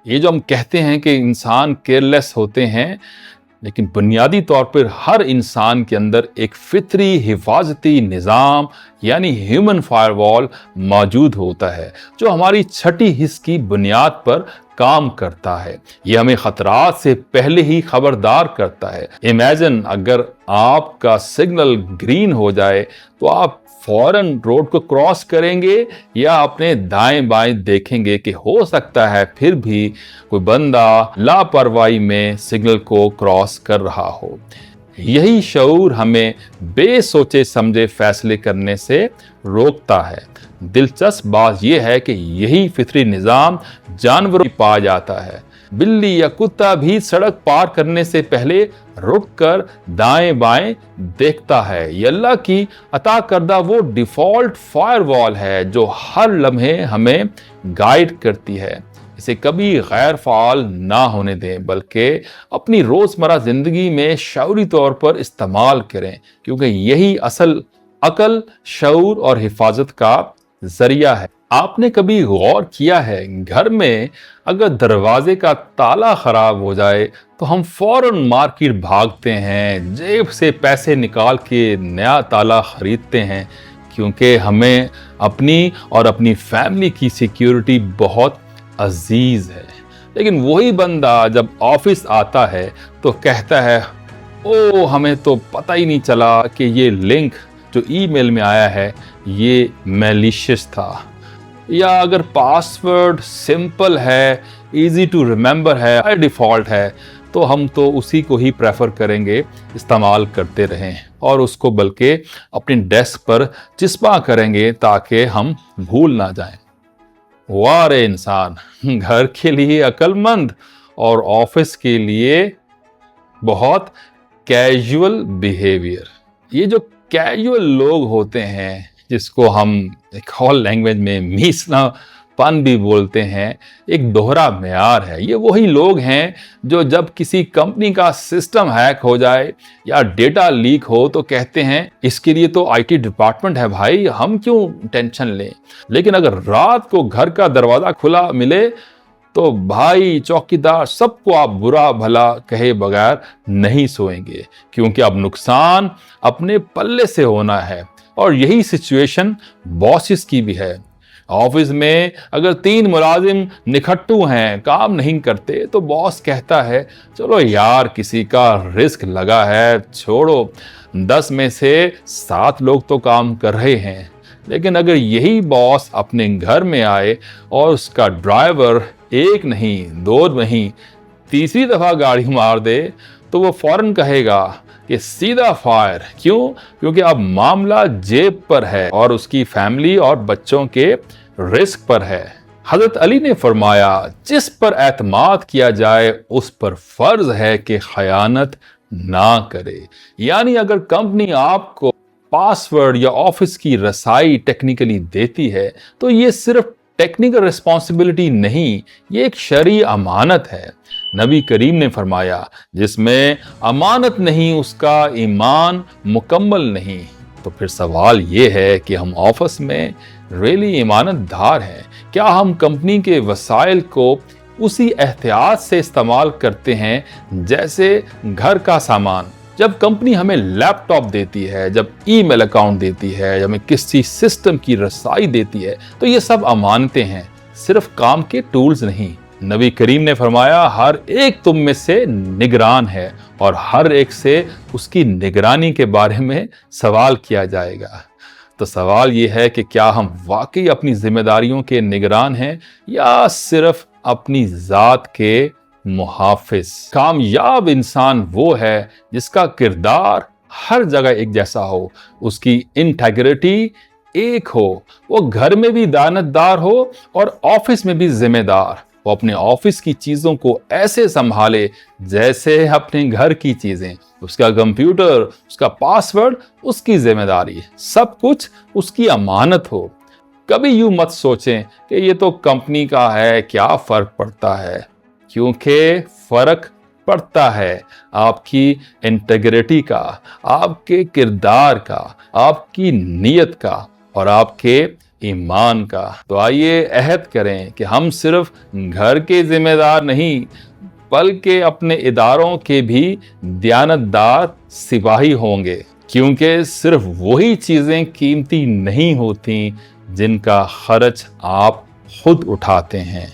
یہ جو ہم کہتے ہیں کہ انسان کیئرلیس ہوتے ہیں، لیکن بنیادی طور پر ہر انسان کے اندر ایک فطری حفاظتی نظام یعنی ہیومن فائر وال موجود ہوتا ہے جو ہماری چھٹی حس کی بنیاد پر کام کرتا ہے۔ یہ ہمیں خطرات سے پہلے ہی خبردار کرتا ہے۔ امیجن اگر آپ کا سگنل گرین ہو جائے تو آپ فوراً روڈ کو کراس کریں گے یا اپنے دائیں بائیں دیکھیں گے کہ ہو سکتا ہے پھر بھی کوئی بندہ لاپرواہی میں سگنل کو کراس کر رہا ہو۔ یہی شعور ہمیں بے سوچے سمجھے فیصلے کرنے سے روکتا ہے۔ دلچسپ بات یہ ہے کہ یہی فطری نظام جانوروں میں پایا جاتا ہے۔ بلی یا کتا بھی سڑک پار کرنے سے پہلے رک کر دائیں بائیں دیکھتا ہے۔ یہ اللہ کی عطا کردہ وہ ڈیفالٹ فائر وال ہے جو ہر لمحے ہمیں گائیڈ کرتی ہے۔ اسے کبھی غیر فعال نہ ہونے دیں بلکہ اپنی روزمرہ زندگی میں شعوری طور پر استعمال کریں، کیونکہ یہی اصل عقل، شعور اور حفاظت کا ذریعہ ہے۔ آپ نے کبھی غور کیا ہے گھر میں اگر دروازے کا تالا خراب ہو جائے تو ہم فوراً مارکیٹ بھاگتے ہیں، جیب سے پیسے نکال کے نیا تالا خریدتے ہیں، کیونکہ ہمیں اپنی اور اپنی فیملی کی سیکیورٹی بہت عزیز ہے۔ لیکن وہی بندہ جب آفس آتا ہے تو کہتا ہے ہمیں تو پتہ ہی نہیں چلا کہ یہ لنک جو ای میل میں آیا ہے یہ میلیشیس تھا، یا اگر پاسورڈ سمپل ہے، ایزی ٹو ریممبر ہے، بائی ڈیفالٹ ہے تو ہم تو اسی کو ہی پریفر کریں گے، استعمال کرتے رہیں اور اس کو بلکہ اپنے ڈیسک پر چسپاں کریں گے تاکہ ہم بھول نہ جائیں۔ وارے انسان، گھر کے لیے عقل مند اور آفس کے لیے بہت کیجول بیہیویئر۔ یہ جو کیجول لوگ ہوتے ہیں جس کو ہم ایک اور لینگویج میں میسنا پن بھی بولتے ہیں، ایک دوہرا معیار ہے۔ یہ وہی لوگ ہیں جو جب کسی کمپنی کا سسٹم ہیک ہو جائے یا ڈیٹا لیک ہو تو کہتے ہیں اس کے لیے تو آئی ٹی ڈپارٹمنٹ ہے بھائی، ہم کیوں ٹینشن لیں۔ لیکن اگر رات کو گھر کا دروازہ کھلا ملے تو بھائی چوکیدار سب کو آپ برا بھلا کہے بغیر نہیں سوئیں گے، کیونکہ اب نقصان اپنے پلے سے ہونا ہے۔ اور یہی سچویشن باسز کی بھی ہے۔ آفس میں اگر 3 ملازم نکھٹو ہیں، کام نہیں کرتے، تو باس کہتا ہے چلو یار کسی کا رسک لگا ہے، چھوڑو 10 میں سے 7 لوگ تو کام کر رہے ہیں۔ لیکن اگر یہی باس اپنے گھر میں آئے اور اس کا ڈرائیور 1 نہیں 2 نہیں 3 دفعہ گاڑی مار دے تو وہ فوراً کہے گا کہ سیدھا فائر۔ کیوں؟ کیونکہ اب معاملہ جیب پر ہے اور اس کی فیملی اور بچوں کے رسک پر ہے۔ حضرت علی نے فرمایا جس پر اعتماد کیا جائے اس پر فرض ہے کہ خیانت نہ کرے۔ یعنی اگر کمپنی آپ کو پاسورڈ یا آفس کی رسائی ٹیکنیکلی دیتی ہے تو یہ صرف ٹیکنیکل ریسپانسبلٹی نہیں، یہ ایک شرعی امانت ہے۔ نبی کریم نے فرمایا جس میں امانت نہیں اس کا ایمان مکمل نہیں۔ تو پھر سوال یہ ہے کہ ہم آفس میں ریلی امانت دار ہیں؟ کیا ہم کمپنی کے وسائل کو اسی احتیاط سے استعمال کرتے ہیں جیسے گھر کا سامان؟ جب کمپنی ہمیں لیپ ٹاپ دیتی ہے، جب ای میل اکاؤنٹ دیتی ہے، جب ہمیں کسی سسٹم کی رسائی دیتی ہے تو یہ سب امانتیں ہیں، صرف کام کے ٹولز نہیں۔ نبی کریم نے فرمایا ہر ایک تم میں سے نگران ہے اور ہر ایک سے اس کی نگرانی کے بارے میں سوال کیا جائے گا۔ تو سوال یہ ہے کہ کیا ہم واقعی اپنی ذمہ داریوں کے نگران ہیں یا صرف اپنی ذات کے محافظ؟ کامیاب انسان وہ ہے جس کا کردار ہر جگہ ایک جیسا ہو، اس کی انٹیگریٹی ایک ہو، وہ گھر میں بھی دیانتدار ہو اور آفس میں بھی ذمہ دار۔ وہ اپنے آفس کی چیزوں کو ایسے سنبھالے جیسے اپنے گھر کی چیزیں، اس کا کمپیوٹر، اس کا پاسورڈ اس کی ذمہ داری، سب کچھ اس کی امانت ہو۔ کبھی یوں مت سوچیں کہ یہ تو کمپنی کا ہے، کیا فرق پڑتا ہے، کیونکہ فرق پڑتا ہے آپ کی انٹیگریٹی کا، آپ کے کردار کا، آپ کی نیت کا اور آپ کے ایمان کا۔ تو آئیے عہد کریں کہ ہم صرف گھر کے ذمہ دار نہیں بلکہ اپنے اداروں کے بھی دیانتدار سپاہی ہوں گے، کیونکہ صرف وہی چیزیں قیمتی نہیں ہوتی جن کا خرچ آپ خود اٹھاتے ہیں۔